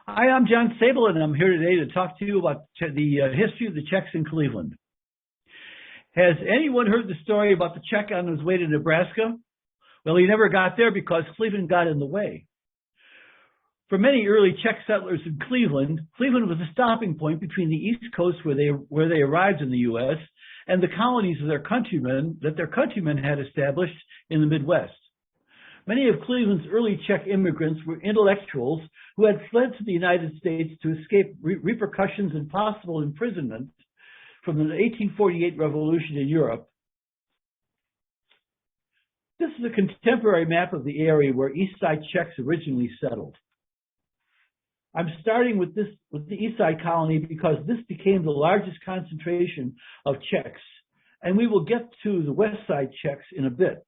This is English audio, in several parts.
Hi, I'm John Sabol, and I'm here today to talk to you about the history of the Czechs in Cleveland. Has anyone heard the story about the Czech on his way to Nebraska? Well, he never got there because Cleveland got in the way. For many early Czech settlers in Cleveland, Cleveland was a stopping point between the East Coast where they arrived in the U.S. and the colonies of their countrymen had established in the Midwest. Many of Cleveland's early Czech immigrants were intellectuals who had fled to the United States to escape repercussions and possible imprisonment from the 1848 revolution in Europe. This is a contemporary map of the area where East Side Czechs originally settled. I'm starting with the East Side colony because this became the largest concentration of Czechs, and we will get to the West Side Czechs in a bit.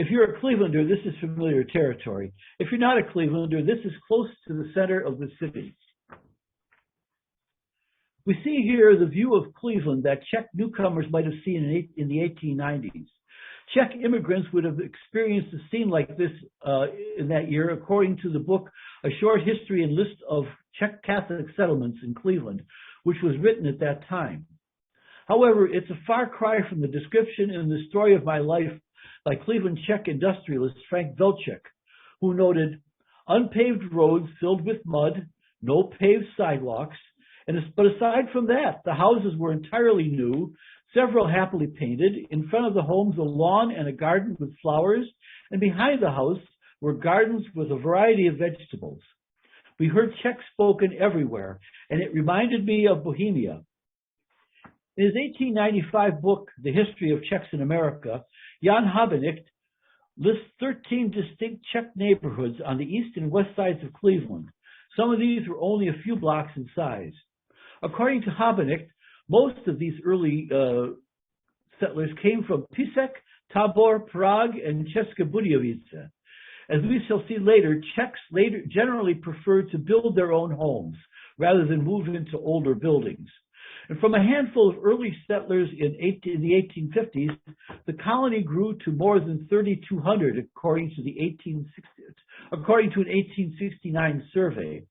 If you're a Clevelander, this is familiar territory. If you're not a Clevelander, this is close to the center of the city. We see here the view of Cleveland that Czech newcomers might have seen in the 1890s. Czech immigrants would have experienced a scene like this in that year, according to the book A Short History and List of Czech Catholic Settlements in Cleveland, which was written at that time. However, it's a far cry from the description in the story of my life by Cleveland Czech industrialist Frank Velchek, who noted unpaved roads filled with mud, no paved sidewalks, but aside from that, the houses were entirely new, several happily painted. In front of the homes, a lawn and a garden with flowers, and behind the house were gardens with a variety of vegetables. We heard Czech spoken everywhere, and it reminded me of Bohemia. In his 1895 book, The History of Czechs in America, Jan Habenicht lists 13 distinct Czech neighborhoods on the east and west sides of Cleveland. Some of these were only a few blocks in size. According to Habenicht, most of these early settlers came from Písek, Tábor, Prague, and České Budějovice. As we shall see later, Czechs generally preferred to build their own homes rather than move into older buildings. And from a handful of early settlers in the 1850s, the colony grew to more than 3,200, according to an 1869 survey.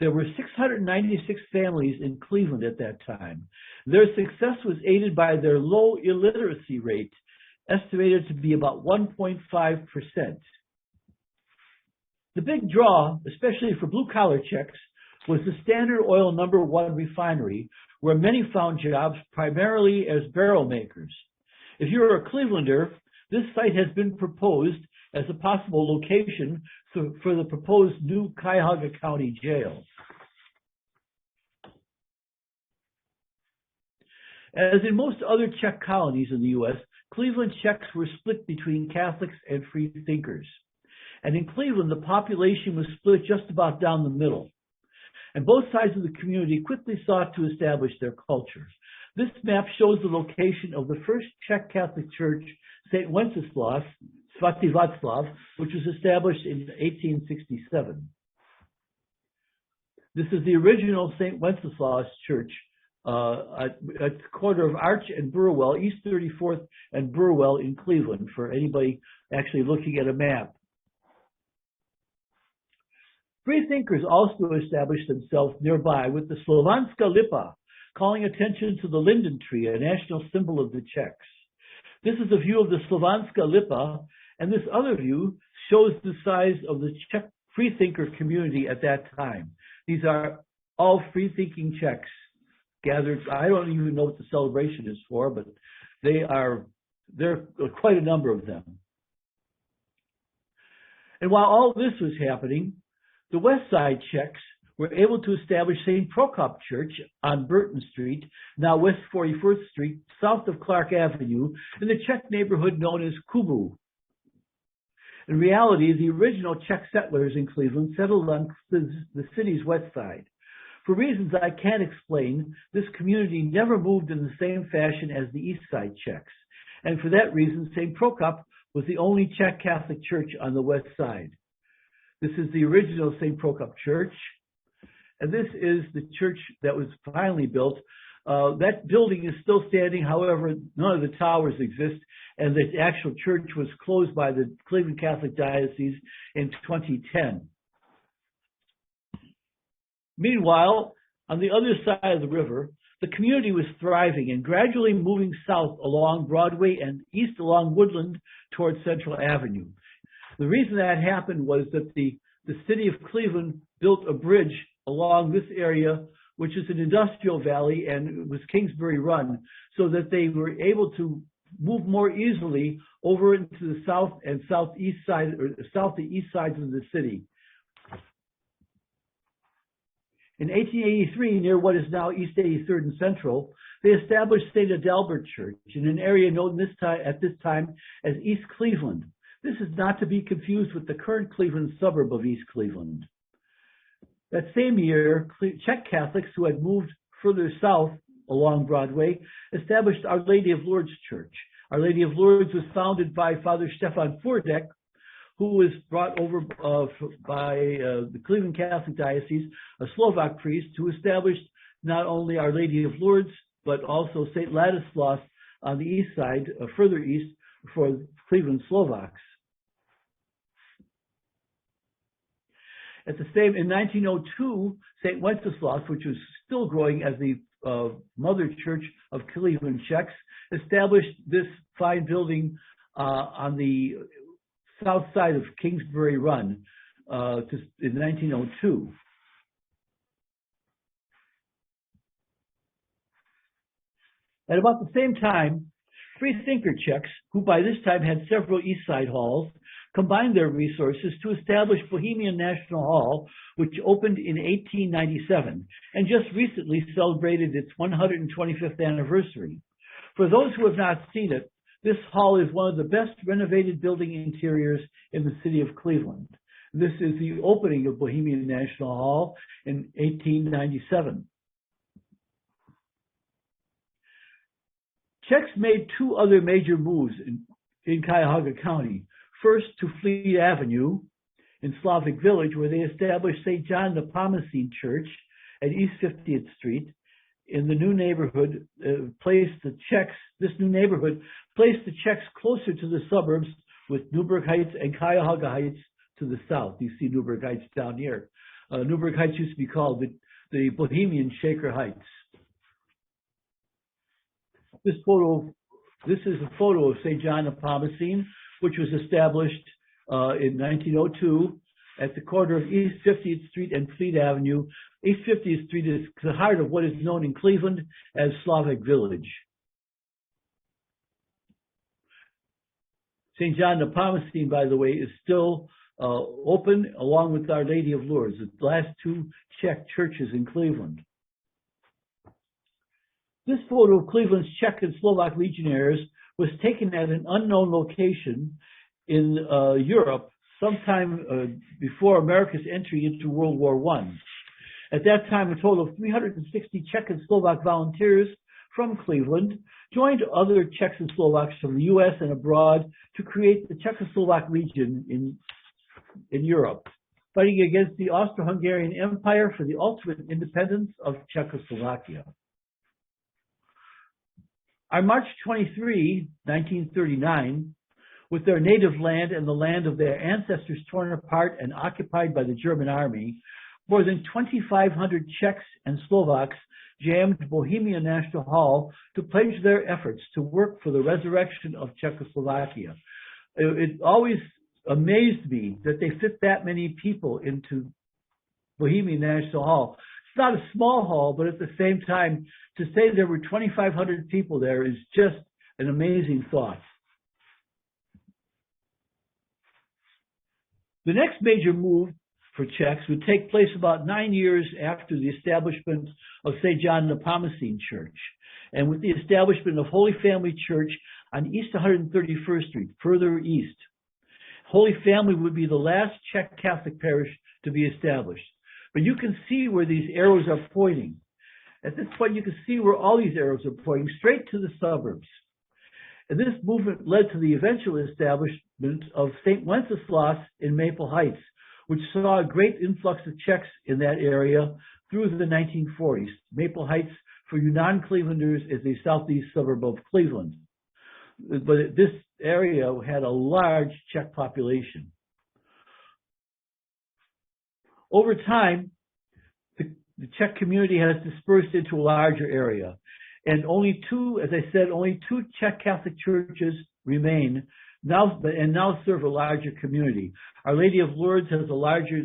There were 696 families in Cleveland at that time. Their success was aided by their low illiteracy rate, estimated to be about 1.5%. The big draw, especially for blue-collar Czechs, was the Standard Oil No. 1 refinery, where many found jobs primarily as barrel makers. If you're a Clevelander, this site has been proposed as a possible location for the proposed new Cuyahoga County Jail. As in most other Czech colonies in the U.S., Cleveland Czechs were split between Catholics and free thinkers. And in Cleveland, the population was split just about down the middle. And both sides of the community quickly sought to establish their culture. This map shows the location of the first Czech Catholic church, St. Wenceslav, Svatý Václav, which was established in 1867. This is the original St. Wenceslas Church at the corner of Arch and Burwell, East 34th and Burwell in Cleveland, for anybody actually looking at a map. Free thinkers also established themselves nearby with the Slovanská lipa, calling attention to the linden tree, a national symbol of the Czechs. This is a view of the Slovanská lipa, and this other view shows the size of the Czech freethinker community at that time. These are all free-thinking Czechs gathered. I don't even know what the celebration is for, but there are quite a number of them. And while all this was happening, the West Side Czechs were able to establish St. Prokop Church on Burton Street, now West 41st Street, south of Clark Avenue, in the Czech neighborhood known as Kubu. In reality, the original Czech settlers in Cleveland settled on the city's west side. For reasons I can't explain, this community never moved in the same fashion as the East Side Czechs. And for that reason, St. Prokop was the only Czech Catholic church on the west side. This is the original St. Prokop Church, and this is the church that was finally built. That building is still standing, however, none of the towers exist, and the actual church was closed by the Cleveland Catholic Diocese in 2010. Meanwhile, on the other side of the river, the community was thriving and gradually moving south along Broadway and east along Woodland towards Central Avenue. The reason that happened was that the city of Cleveland built a bridge along this area, which is an industrial valley, and it was Kingsbury Run, so that they were able to move more easily over into the south and southeast side, or south and east sides of the city. In 1883, near what is now East 83rd and Central, they established St. Adalbert Church in an area known at this time as East Cleveland. This is not to be confused with the current Cleveland suburb of East Cleveland. That same year, Czech Catholics who had moved further south along Broadway established Our Lady of Lourdes Church. Our Lady of Lourdes was founded by Father Stefan Furdek, who was brought over by the Cleveland Catholic Diocese, a Slovak priest who established not only Our Lady of Lourdes, but also St. Ladislaus on the east side, further east, for Cleveland Slovaks. In 1902, St. Wenceslaus, which was still growing as the mother church of Cleveland Czechs, established this fine building on the south side of Kingsbury Run in 1902. At about the same time, free thinker Czechs, who by this time had several East Side halls, combined their resources to establish Bohemian National Hall, which opened in 1897 and just recently celebrated its 125th anniversary. For those who have not seen it, this hall is one of the best renovated building interiors in the city of Cleveland. This is the opening of Bohemian National Hall in 1897. Czechs made two other major moves in Cuyahoga County. First, to Fleet Avenue in Slavic Village, where they established St. John Nepomucene Church at East 50th Street. In the new neighborhood, this new neighborhood placed the Czechs closer to the suburbs, with Newburgh Heights and Cuyahoga Heights to the south. You see Newburgh Heights down here. Newburgh Heights used to be called the Bohemian Shaker Heights. This is a photo of St. John Nepomucene, which was established in 1902 at the corner of East 50th Street and Fleet Avenue. East 50th Street is the heart of what is known in Cleveland as Slavic Village. St. John Nepomucene, by the way, is still open, along with Our Lady of Lourdes, the last two Czech churches in Cleveland. This photo of Cleveland's Czech and Slovak legionnaires was taken at an unknown location in Europe sometime before America's entry into World War I. At that time, a total of 360 Czech and Slovak volunteers from Cleveland joined other Czechs and Slovaks from the U.S. and abroad to create the Czechoslovak Legion in Europe, fighting against the Austro-Hungarian Empire for the ultimate independence of Czechoslovakia. On March 23, 1939, with their native land and the land of their ancestors torn apart and occupied by the German army, more than 2,500 Czechs and Slovaks jammed Bohemian National Hall to pledge their efforts to work for the resurrection of Czechoslovakia. It always amazed me that they fit that many people into Bohemian National Hall. It's not a small hall, but at the same time, to say there were 2,500 people there is just an amazing thought. The next major move for Czechs would take place about 9 years after the establishment of St. John Nepomucene Church, and with the establishment of Holy Family Church on East 131st Street, further east. Holy Family would be the last Czech Catholic parish to be established. But you can see where these arrows are pointing. At this point, you can see where all these arrows are pointing, straight to the suburbs. And this movement led to the eventual establishment of St. Wenceslaus in Maple Heights, which saw a great influx of Czechs in that area through the 1940s. Maple Heights, for you non-Clevelanders, is a southeast suburb of Cleveland. But this area had a large Czech population. Over time, the Czech community has dispersed into a larger area. And only two, as I said, only two Czech Catholic churches remain now and now serve a larger community. Our Lady of Lourdes has a larger,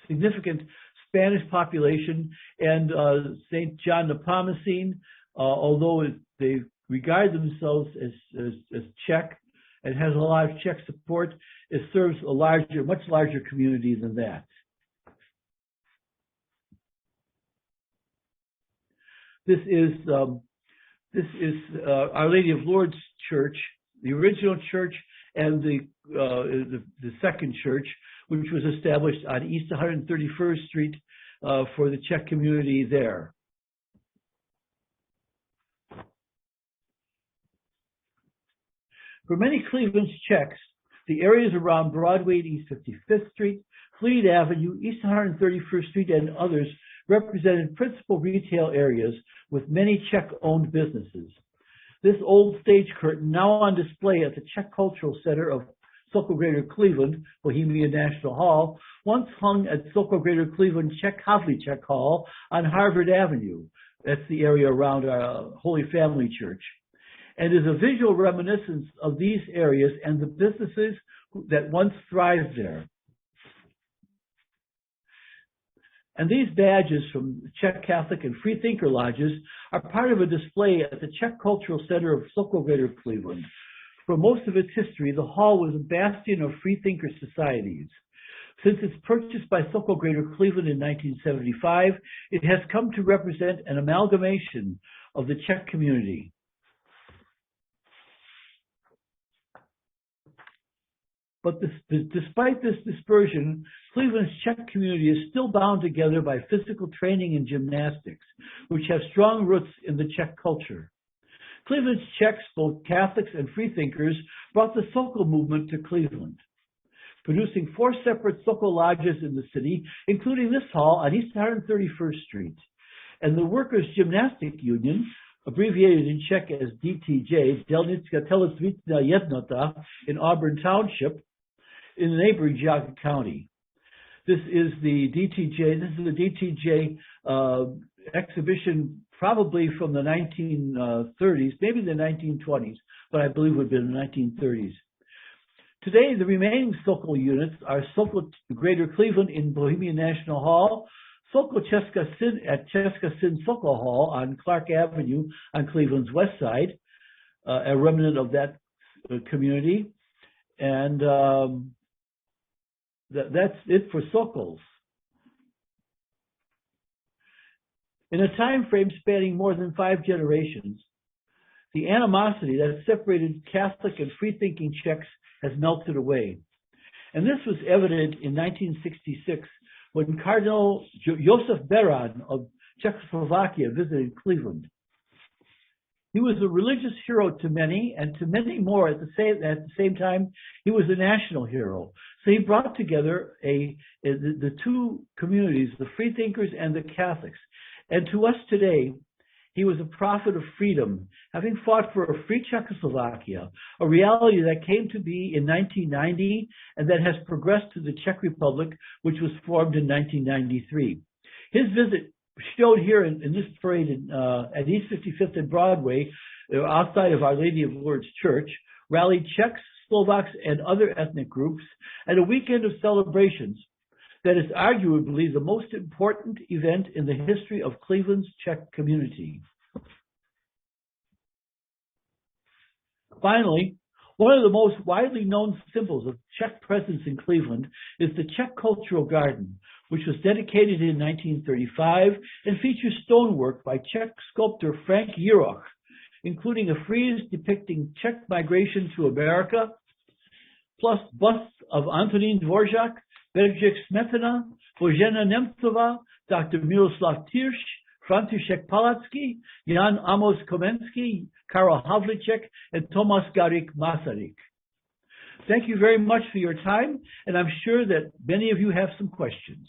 significant Spanish population, and St. John Nepomucene, although they regard themselves as Czech and has a lot of Czech support, it serves a larger, much larger community than that. This is Our Lady of Lourdes Church, the original church, and the second church, which was established on East 131st Street for the Czech community there. For many Cleveland's Czechs, the areas around Broadway and East 55th Street, Fleet Avenue, East 131st Street, and others represented principal retail areas with many Czech-owned businesses. This old stage curtain, now on display at the Czech Cultural Center of Sokol Greater Cleveland, Bohemian National Hall, once hung at Sokol Greater Cleveland Czech Havlicek Hall on Harvard Avenue. That's the area around our Holy Family Church, and is a visual reminiscence of these areas and the businesses that once thrived there. And these badges from Czech Catholic and Freethinker lodges are part of a display at the Czech Cultural Center of Sokol Greater Cleveland. For most of its history, the hall was a bastion of Freethinker societies. Since its purchase by Sokol Greater Cleveland in 1975, it has come to represent an amalgamation of the Czech community. But despite this dispersion, Cleveland's Czech community is still bound together by physical training and gymnastics, which have strong roots in the Czech culture. Cleveland's Czechs, both Catholics and Freethinkers, brought the Sokol movement to Cleveland, producing 4 separate Sokol lodges in the city, including this hall on East 131st Street. And the Workers' Gymnastic Union, abbreviated in Czech as DTJ, Delnická telocvičná jednota, in Auburn Township, in the neighboring Geauga County. This is the DTJ exhibition, probably from the 1930s, maybe the 1920s, but I believe it would have been the 1930s. Today, the remaining Sokol units are Sokol Greater Cleveland in Bohemian National Hall, Sokol Česká Syn at Česká Syn Sokol Hall on Clark Avenue on Cleveland's west side, a remnant of that community, and that's it for Sokols. In a time frame spanning more than 5 generations, the animosity that separated Catholic and free-thinking Czechs has melted away. And this was evident in 1966 when Cardinal Josef Beran of Czechoslovakia visited Cleveland. He was a religious hero to many, and to many more at the same time, he was a national hero. So he brought together the two communities, the freethinkers and the Catholics. And to us today, he was a prophet of freedom, having fought for a free Czechoslovakia, a reality that came to be in 1990 and that has progressed to the Czech Republic, which was formed in 1993. His visit, showed here in this parade at East 55th and Broadway, outside of Our Lady of Lourdes Church, rallied Czechs, Slovaks, and other ethnic groups at a weekend of celebrations that is arguably the most important event in the history of Cleveland's Czech community. Finally, one of the most widely known symbols of Czech presence in Cleveland is the Czech Cultural Garden, which was dedicated in 1935 and features stonework by Czech sculptor Frank Jiroch, including a frieze depicting Czech migration to America, plus busts of Antonín Dvořák, Bedřich Smetana, Božena Nemcová, Dr. Miroslav Tyrš, František Palacký, Jan Amos Komenský, Karel Havlicek, and Tomas Garik Masaryk. Thank you very much for your time, and I'm sure that many of you have some questions.